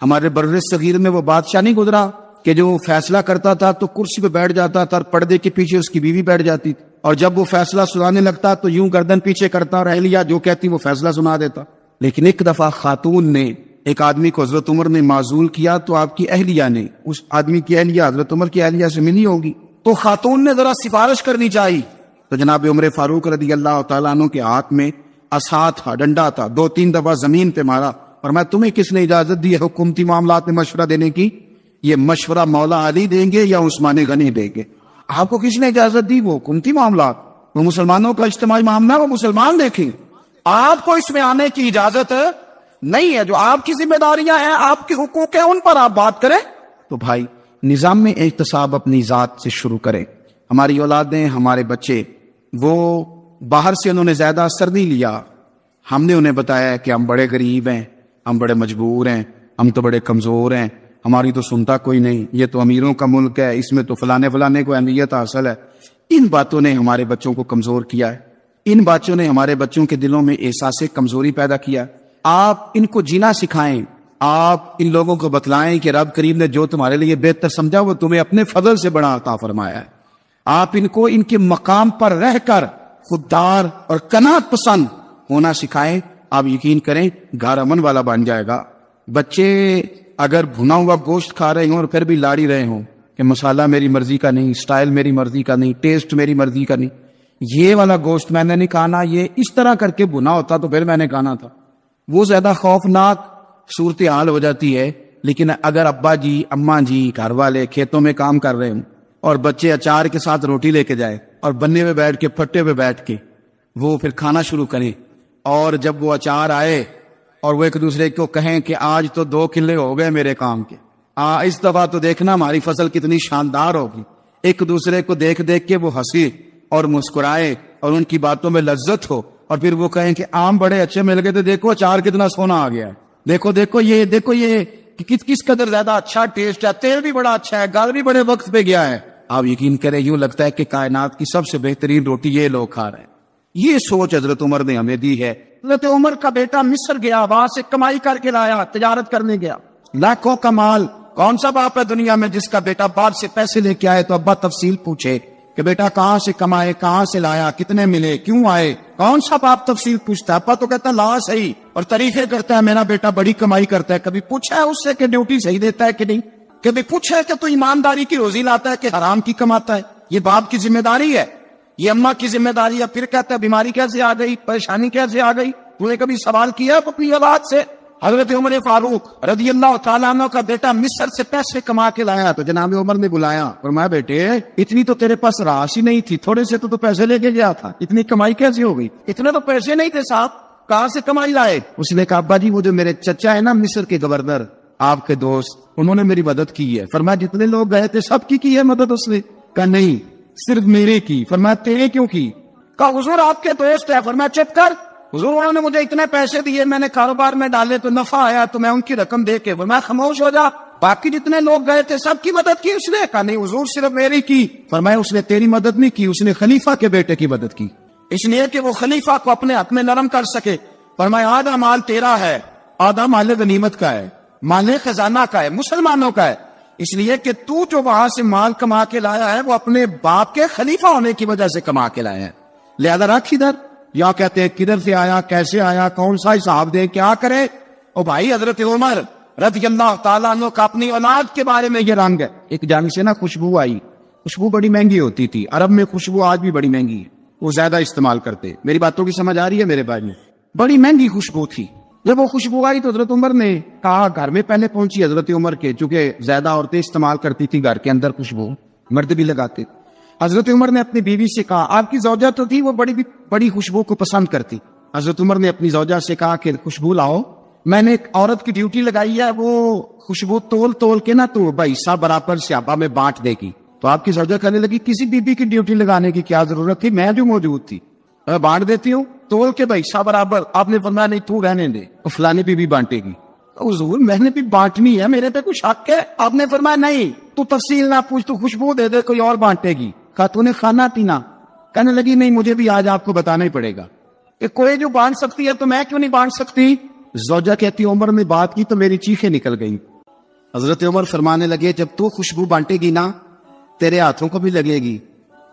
ہمارے بر صغیر میں وہ بادشاہ نہیں گزرا کہ جو فیصلہ کرتا تھا تو کرسی پہ بیٹھ جاتا تھا اور پردے کے پیچھے اس کی بیوی بیٹھ جاتی تھی، اور جب وہ فیصلہ سنانے لگتا تو یوں گردن پیچھے کرتا اور اہلیہ جو کہتی وہ فیصلہ سنا دیتا۔ لیکن ایک دفعہ خاتون نے ایک آدمی کو حضرت عمر نے معزول کیا تو آپ کی اہلیہ نے، اس آدمی کی اہلیہ حضرت عمر کی اہلیہ سے ملی ہوگی، تو خاتون نے ذرا سفارش کرنی چاہیے، تو جناب عمر فاروق رضی اللہ تعالیٰ عنہ کے ہاتھ میں عصا تھا، ڈنڈا تھا، 2-3 دفعہ زمین پہ مارا، اور میں تمہیں کس نے اجازت دی ہے حکومتی معاملات میں مشورہ دینے کی؟ یہ مشورہ مولا علی دیں گے یا عثمان غنی دیں گے؟ آپ کو کس نے اجازت دی؟ وہ حکومتی معاملات، وہ مسلمانوں کا اجتماعی معاملہ، وہ مسلمان دیکھیں، آپ کو اس میں آنے کی اجازت نہیں ہے۔ جو آپ کی ذمہ داریاں ہیں، آپ کے حقوق ہیں، ان پر آپ بات کریں۔ تو بھائی نظام میں احتساب اپنی ذات سے شروع کریں۔ ہماری اولادیں، ہمارے بچے، وہ باہر سے انہوں نے زیادہ اثر نہیں لیا، ہم نے انہیں بتایا کہ ہم بڑے غریب ہیں، ہم بڑے مجبور ہیں، ہم تو بڑے کمزور ہیں، ہماری تو سنتا کوئی نہیں، یہ تو امیروں کا ملک ہے، اس میں تو فلانے کو اہمیت حاصل ہے۔ ان باتوں نے ہمارے بچوں کو کمزور کیا ہے، ان باتوں نے ہمارے بچوں کے دلوں میں احساس کمزوری پیدا کیا۔ آپ ان کو جینا سکھائیں، آپ ان لوگوں کو بتلائیں کہ رب کریم نے جو تمہارے لیے بہتر سمجھا وہ تمہیں اپنے فضل سے بڑا عطا فرمایا ہے۔ آپ ان کو ان کے مقام پر رہ کر خوددار اور قناعت پسند ہونا سکھائیں، آپ یقین کریں گھر امن والا بن جائے گا۔ بچے اگر بھنا ہوا گوشت کھا رہے ہوں اور پھر بھی لاڑی رہے ہوں کہ مسالہ میری مرضی کا نہیں، سٹائل میری مرضی کا نہیں، ٹیسٹ میری مرضی کا نہیں، یہ والا گوشت میں نے نہیں کھانا، یہ اس طرح کر کے بھنا ہوتا تو پھر میں نے کھانا تھا، وہ زیادہ خوفناک صورتحال ہو جاتی ہے۔ لیکن اگر ابا جی، اماں جی، گھر والے کھیتوں میں کام کر رہے ہوں اور بچے اچار کے ساتھ روٹی لے کے جائے اور بننے پہ بیٹھ کے، پھٹے پہ بیٹھ کے وہ پھر کھانا شروع کریں، اور جب وہ اچار آئے اور وہ ایک دوسرے کو کہیں کہ آج تو 2 کلے ہو گئے میرے کام کے، اس دفعہ تو دیکھنا ہماری فصل کتنی شاندار ہوگی، ایک دوسرے کو دیکھ دیکھ کے وہ ہنسی اور مسکرائے اور ان کی باتوں میں لذت ہو اور پھر وہ کہیں کہ آم بڑے اچھے مل گئے تو دیکھو اچار کتنا سونا آ گیا ہے، دیکھو یہ کہ کس قدر زیادہ اچھا ٹیسٹ ہے، تیل بھی بڑا اچھا ہے، گل بھی بڑے وقت پہ گیا ہے. آپ یقین کریں یوں لگتا ہے کہ کائنات کی سب سے بہترین روٹی یہ لوگ کھا رہے ہیں. یہ سوچ حضرت عمر نے ہمیں دی ہے. حضرت عمر کا بیٹا مصر گیا، وہاں سے کمائی کر کے لایا، تجارت کرنے گیا، لاکھوں کا مال. کون سا باپ ہے دنیا میں جس کا بیٹا باپ سے پیسے لے کے آئے تو ابا تفصیل پوچھے کہ بیٹا کہاں سے کمائے، کہاں سے لایا، کتنے ملے، کیوں آئے؟ کون سا باپ تفصیل پوچھتا ہے؟ ابا تو کہتا لا صحیح اور تعریفیں کرتا ہے میرا بیٹا بڑی کمائی کرتا ہے. کبھی پوچھا ہے اس سے کہ ڈیوٹی صحیح دیتا ہے کہ نہیں؟ کبھی پوچھا ہے کہ تو ایمانداری کی روزی لاتا ہے کہ حرام کی کماتا ہے؟ یہ باپ کی ذمہ داری ہے، یہ اماں کی ذمہ داری ہے. پھر کہتا ہے بیماری کیسے آ گئی، پریشانی کیسے آ گئی؟ تو نے کبھی سوال کیا اپنی اولاد سے؟ حضرت عمر فاروق رضی اللہ تعالیٰ عنہ کا بیٹا مصر سے پیسے کما کے لایا تو جناب عمر نے بلایا، فرمایا بیٹے اتنی تو تیرے پاس راس ہی نہیں تھی، تھوڑے سے تو پیسے لے کے گیا تھا، اتنی کمائی کیسے ہو گئی؟ اتنے تو پیسے نہیں تھے صاحب، کہاں سے کمائی لائے؟ اس نے کہا ابا جی وہ جو میرے چچا ہے نا مصر کے گورنر، آپ کے دوست، انہوں نے میری مدد کی ہے. فرمایا جتنے لوگ گئے تھے سب کی ہے مدد اس نے؟ کہا نہیں صرف میرے کی. فرمایا تیرے کیوں کی؟ کہا حضور آپ کے دوست ہے. فرمایا چپ کر، حضور انہوں نے مجھے اتنے پیسے دیے، میں نے کاروبار میں ڈالے تو نفع آیا تو میں ان کی رقم دے کے. فرمایا خاموش ہو جا، باقی جتنے لوگ گئے تھے سب کی مدد کی اس نے؟ کہا نہیں حضور صرف میری کی. فرمایا اس نے تیری مدد نہیں کی، اس نے خلیفہ کے بیٹے کی مدد کی، اس لیے کہ وہ خلیفہ کو اپنے حق میں نرم کر سکے. فرمایا آدھا مال تیرا ہے، آدھا مال غنیمت کا ہے، مال خزانہ کا ہے، مسلمانوں کا ہے، اس لیے کہ تو جو وہاں سے مال کما کے لایا ہے وہ اپنے باپ کے خلیفہ ہونے کی وجہ سے کما کے لایا ہے، لہذا رکھ ادھر. یا کہتے ہیں کدھر سے آیا، کیسے آیا، کون سا حساب دے، کیا کرے؟ او بھائی حضرت عمر رضی اللہ تعالیٰ عنہ کا اپنی اولاد کے بارے میں یہ رنگ ہے. ایک جنگ سے نا خوشبو آئی، خوشبو بڑی مہنگی ہوتی تھی، عرب میں خوشبو آج بھی بڑی مہنگی ہے، وہ زیادہ استعمال کرتے. میری باتوں کی سمجھ آ رہی ہے میرے بھائی میں؟ بڑی مہنگی خوشبو تھی. جب وہ خوشبو آئی تو حضرت عمر نے کہا، گھر میں پہلے پہنچی حضرت عمر کے، چونکہ زیادہ عورتیں استعمال کرتی تھی گھر کے اندر خوشبو، مرد بھی لگاتے. حضرت عمر نے اپنی بیوی سے کہا، آپ کی زوجہ تو تھی وہ بڑی خوشبو کو پسند کرتی. حضرت عمر نے اپنی زوجہ سے کہا کہ خوشبو لاؤ، میں نے ایک عورت کی ڈیوٹی لگائی ہے، وہ خوشبو تول کے نا تو حصہ برابر صحابہ میں بانٹ دے گی. تو آپ کی زوجہ کہنے لگی کسی بیوی کی ڈیوٹی لگانے کی کیا ضرورت تھی، میں جو موجود تھی میں بانٹ دیتی ہوں تول کے حصہ برابر. آپ نے فرمایا نہیں تو رہنے دے، فلانی بیوی بانٹے گی. حضور میں نے بھی بانٹنی ہے، میرے پہ کچھ حق ہے؟ آپ نے فرمایا نہیں تو تفصیل نہ پوچھ، تو خوشبو دے دے، کوئی اور بانٹے گی. کہا تو نے کھانا پینا؟ کہنے لگی نہیں مجھے بھی آج آپ کو بتانا ہی پڑے گا کہ کوئی جو بانٹ سکتی ہے تو میں کیوں نہیں بانٹ سکتی؟ زوجہ کہتی عمر نے بات کی تو میری چیخیں نکل گئیں. حضرت عمر فرمانے لگے جب تو خوشبو بانٹے گی نا تیرے ہاتھوں کو بھی لگے گی،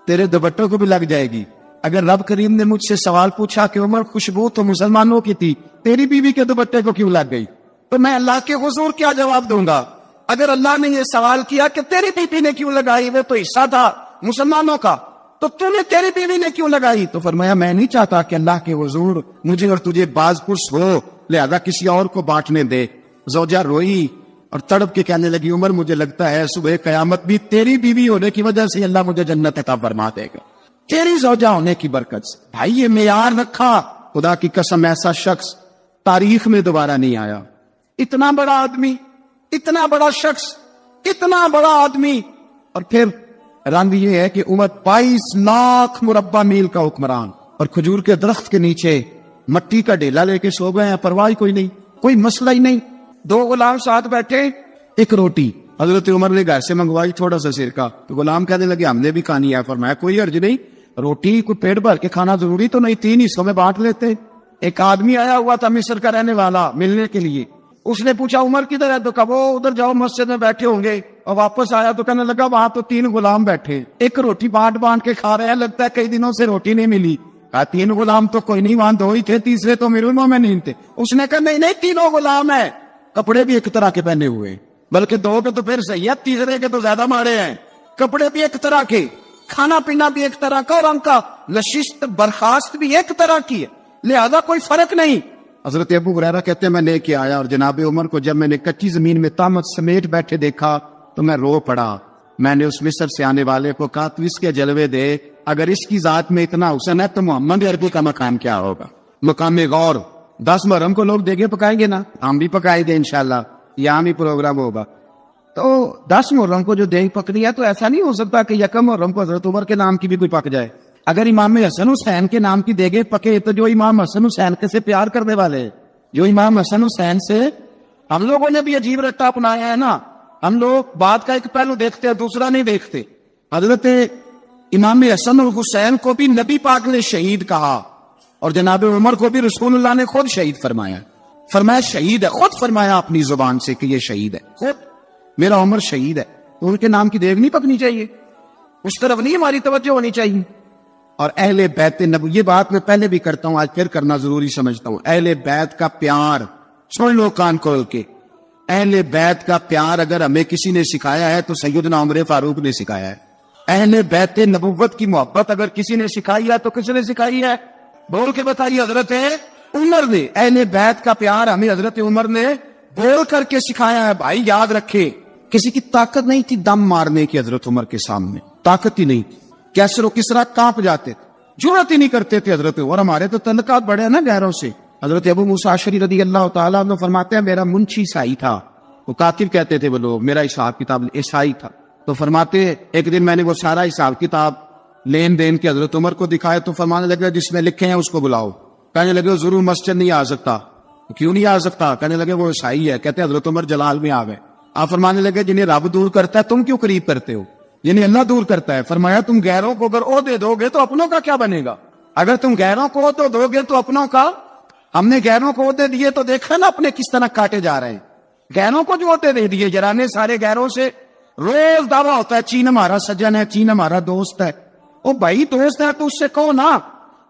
تیرے دوپٹوں کو بھی لگ جائے گی. اگر رب کریم نے مجھ سے سوال پوچھا کہ عمر خوشبو تو مسلمانوں کی تھی، تیری بیوی کے دوپٹے کو کیوں لگ گئی، تو میں اللہ کے حضور کیا جواب دوں گا؟ اگر اللہ نے یہ سوال کیا کہ تیری بیوی نے کیوں لگائی، وہ تو حصہ تھا مسلمانوں کا، تو تو نے تیری بیوی نے کیوں لگائی؟ تو فرمایا میں نہیں چاہتا کہ اللہ کے حضور مجھے اور تجھے باز پرس ہو، لہذا کسی اور کو بانٹنے دے. زوجہ روئی اور تڑپ کے کہنے لگی عمر مجھے لگتا ہے صبح قیامت بھی تیری بیوی ہونے کی وجہ سے اللہ مجھے جنت عطا فرما دے گا، تیری زوجہ ہونے کی برکت سے. بھائی یہ معیار رکھا، خدا کی قسم ایسا شخص تاریخ میں دوبارہ نہیں آیا. اتنا بڑا آدمی، اتنا بڑا شخص، اتنا بڑا آدمی، اور پھر رنگ یہ ہے کہ عمر 22 لاکھ مربع میل کا حکمران، اور کھجور کے درخت کے نیچے مٹی کا ڈیلا لے کے سو گئے ہیں، پرواہ کوئی نہیں، کوئی مسئلہ ہی نہیں. 2 غلام ساتھ بیٹھے، ایک روٹی حضرت عمر نے گھر سے منگوائی، تھوڑا سا سرکہ، تو غلام کہنے لگے ہم نے بھی کھانی ہے. فرمایا کوئی حرج نہیں، روٹی کوئی پیٹ بھر کے کھانا ضروری تو نہیں، 3 حصوں میں بانٹ لیتے. ایک آدمی آیا ہوا تھا مصر کا رہنے والا ملنے کے لیے، اس نے پوچھا عمر کدھر ہے، تو کہا وہ ادھر جاؤ مسجد میں بیٹھے ہوں گے. اور واپس آیا تو کہنے لگا وہاں تو 3 غلام بیٹھے، ایک روٹی بانٹ کے کھا رہے ہیں، لگتا ہے کئی دنوں سے روٹی نہیں ملی. کہا 3 غلام تو کوئی نہیں، وہاں 2 ہی تھے، تیسرے تو امیر المومنین تھے. اس نے کہا نہیں 3 غلام ہیں، کپڑے بھی ایک طرح کے پہنے ہوئے، بلکہ 2 کے تو پھر صحیح ہے، تیسرے کے تو زیادہ مارے ہیں، کپڑے بھی ایک طرح کے، کھانا پینا بھی ایک طرح کا، اور ان کا نشست برخاست بھی ایک طرح کی ہے، لہذا کوئی فرق نہیں. حضرت ابو ہریرہ کہتے ہیں میں لے کے آیا، اور جناب عمر کو جب میں نے کچی زمین میں تامت سمیٹ بیٹھے دیکھا تو میں رو پڑا. میں نے اس مصر سے آنے والے کو کہا تو اس کے جلوے دے، اگر اس کی ذات میں اتنا حسن ہے تو محمد عربی کا مقام کیا ہوگا؟ مقام غور. 10 محرم کو لوگ دیگے پکائیں گے نا، ہم بھی پکائیں گے انشاءاللہ، یہاں بھی پروگرام ہوگا. تو 10 محرم کو جو دیگ پک رہی ہے تو ایسا نہیں ہو سکتا کہ 1 محرم کو حضرت عمر کے نام کی بھی کوئی پک جائے. اگر امام حسن حسین کے نام کی دیگیں پکے تو جو امام حسن حسین کے سے پیار کرنے والے ہیں، جو امام حسن حسین سے ہم لوگوں نے بھی عجیب رٹا اپنایا ہے نا، ہم لوگ بات کا ایک پہلو دیکھتے ہیں دوسرا نہیں دیکھتے. حضرت امام حسن اور حسین کو بھی نبی پاک نے شہید کہا اور جناب عمر کو بھی رسول اللہ نے خود شہید فرمایا. فرمایا شہید ہے، خود فرمایا اپنی زبان سے کہ یہ شہید ہے، خود میرا عمر شہید ہے. تو ان کے نام کی دیگ نہیں پکنی چاہیے، اس طرف نہیں ہماری توجہ ہونی چاہیے. اور اہل بیت نبوی، یہ بات میں پہلے بھی کرتا ہوں، آج پھر کرنا ضروری سمجھتا ہوں. اہل بیت کا پیار سن لو کان کھول کے. اہل بیت کا پیار اگر ہمیں کسی نے سکھایا ہے تو سیدنا عمر فاروق نے سکھایا ہے. اہل بیت نبوت کی محبت اگر کسی نے سکھائی ہے تو کس نے سکھائی ہے؟ بول کے بتائیے. حضرت عمر نے. اہل بیت کا پیار ہمیں حضرت عمر نے بول کر کے سکھایا ہے. بھائی یاد رکھے، کسی کی طاقت نہیں تھی دم مارنے کی حضرت عمر کے سامنے، طاقت ہی نہیں تھی. کیسر و کسرا کانپ جاتے تھے، جرأت ہی نہیں کرتے تھے حضرت. اور ہمارے تو تعلقات بڑے ہیں نا غیروں سے. حضرت ابو موسیٰ اشعری رضی اللہ تعالیٰ عنہ فرماتے ہیں میرا منشی عیسائی تھا، وہ کاتب کہتے تھے وہ لوگ، میرا حساب کتاب عیسائی تھا. تو فرماتے ایک دن میں نے وہ سارا حساب کتاب لین دین کے حضرت عمر کو دکھایا تو فرمانے لگے جس میں لکھے ہیں اس کو بلاؤ. کہنے لگے ضرور مسجد نہیں آ سکتا. کیوں نہیں آ سکتا؟ کہنے لگے وہ عیسائی ہے. کہتے حضرت عمر جلال میں آ گئے. آپ فرمانے لگے جنہیں رب دور کرتا ہے تم کیوں قریب کرتے ہو؟ یعنی اللہ دور کرتا ہے. فرمایا تم غیروں کو اگر عہدے دو گے تو اپنوں کا کیا بنے گا؟ اگر تم غیروں کو عہدے دو گے تو اپنوں کا. ہم نے غیروں کو عہدے دیے تو دیکھا نا اپنے کس طرح کاٹے جا رہے ہیں. غیروں کو جو عہدے دے دیے جرانے سارے غیروں سے. روز دعویٰ ہوتا ہے چین ہمارا سجن ہے، چین ہمارا دوست ہے. او بھائی دوست ہے تو اس سے کہو نا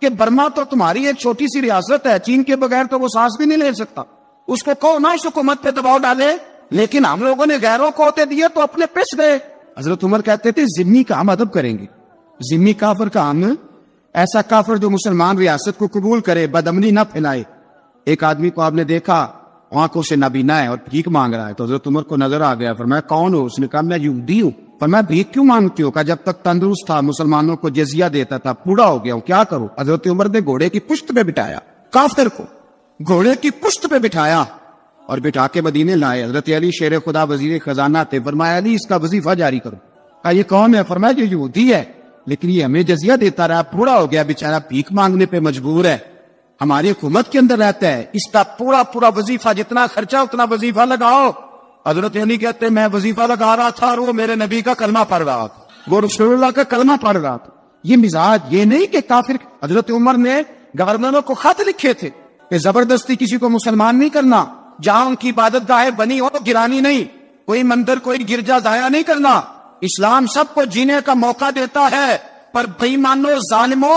کہ برما تو تمہاری ایک چھوٹی سی ریاست ہے، چین کے بغیر تو وہ سانس بھی نہیں لے سکتا. اس کو کہو نا اس حکومت پہ دباؤ ڈالے. لیکن ہم لوگوں نے غیروں کو عہدے دیے تو اپنے پس گئے. حضرت عمر کہتے تھے ذمہ کا ہم ادب کریں گے، ذمہ کافر کا ہم، ایسا کافر جو مسلمان ریاست کو قبول کرے، بدامنی نہ پھیلائے. ایک آدمی کو آپ نے دیکھا آنکھوں سے نابینا ہے اور بھیک مانگ رہا ہے تو حضرت عمر کو نظر آ گیا. فرمایا کون ہو؟ اس نے کہا میں یہودی ہوں. فرمایا بھیک کیوں مانگتی ہو؟ کہا جب تک تندرست تھا مسلمانوں کو جزیہ دیتا تھا، بوڑھا ہو گیا ہوں کیا کروں. حضرت عمر نے گھوڑے کی پشت پہ بٹھایا کافر کو، گھوڑے کی پشت پہ بٹھایا اور بٹھا کے مدینے لائے. حضرت علی شیر خدا وزیر خزانہ تھے. فرمایا علی اس کا وظیفہ جاری کرو. کہا یہ کون ہے؟ فرمایا یہ یہودی ہے لیکن یہ ہمیں جزیہ دیتا رہا، بوڑھا ہو گیا بیچارہ، بھیک مانگنے پہ مجبور ہے، ہماری حکومت کے اندر رہتا ہے، اس کا پورا وظیفہ جتنا خرچہ اتنا وظیفہ لگاؤ. حضرت علی کہتے میں وظیفہ لگا رہا تھا اور وہ میرے نبی کا کلمہ پڑھ رہا تھا، وہ رسول اللہ کا کلمہ پڑھ رہا تھا. یہ مزاج یہ نہیں کہ کافر. حضرت عمر نے گورنروں کو خط لکھے تھے کہ زبردستی کسی کو مسلمان نہیں کرنا، جہاں ان کی عبادت گاہیں بنی ہو گرانی نہیں، کوئی مندر کوئی گرجا ضائع نہیں کرنا. اسلام سب کو جینے کا موقع دیتا ہے، پر بے ایمانو ظالمو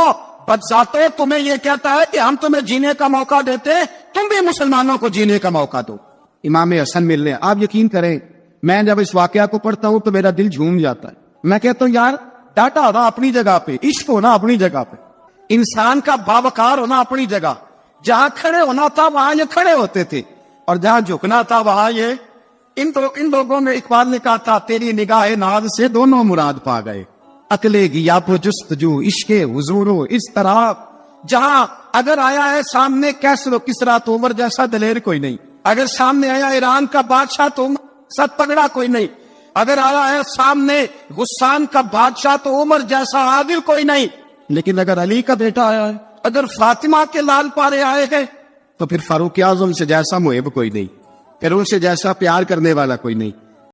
بدذاتو تمہیں یہ کہتا ہے کہ ہم تمہیں جینے کا موقع دیتے، تم بھی مسلمانوں کو جینے کا موقع دو. امام حسن ملنے. آپ یقین کریں میں جب اس واقعہ کو پڑھتا ہوں تو میرا دل جھوم جاتا ہے. میں کہتا ہوں یار ڈاٹا ہونا اپنی جگہ پہ، عشق ہونا اپنی جگہ پہ، انسان کا باوقار ہونا اپنی جگہ. جہاں کھڑے ہونا تھا وہاں یہ کھڑے ہوتے تھے اور جہاں جھکنا تھا وہاں یہ. ان لوگوں میں اقبال نے کہا تھا تیری نگاہ ناز سے دونوں مراد پا گئے، عقلِ غیاب و جستجو عشق حضور و اس طرح. جہاں اگر آیا ہے سامنے کیسر و کسرا تو عمر جیسا دلیر کوئی نہیں، اگر سامنے آیا ایران کا بادشاہ تو سب تگڑا کوئی نہیں، اگر آیا ہے سامنے غسان کا بادشاہ تو عمر جیسا عادل کوئی نہیں. لیکن اگر علی کا بیٹا آیا ہے، اگر فاطمہ کے لال پارے آئے ہیں تو پھر فاروق اعظم سے جیسا محب کوئی نہیں، پھر ان سے جیسا پیار کرنے والا کوئی نہیں.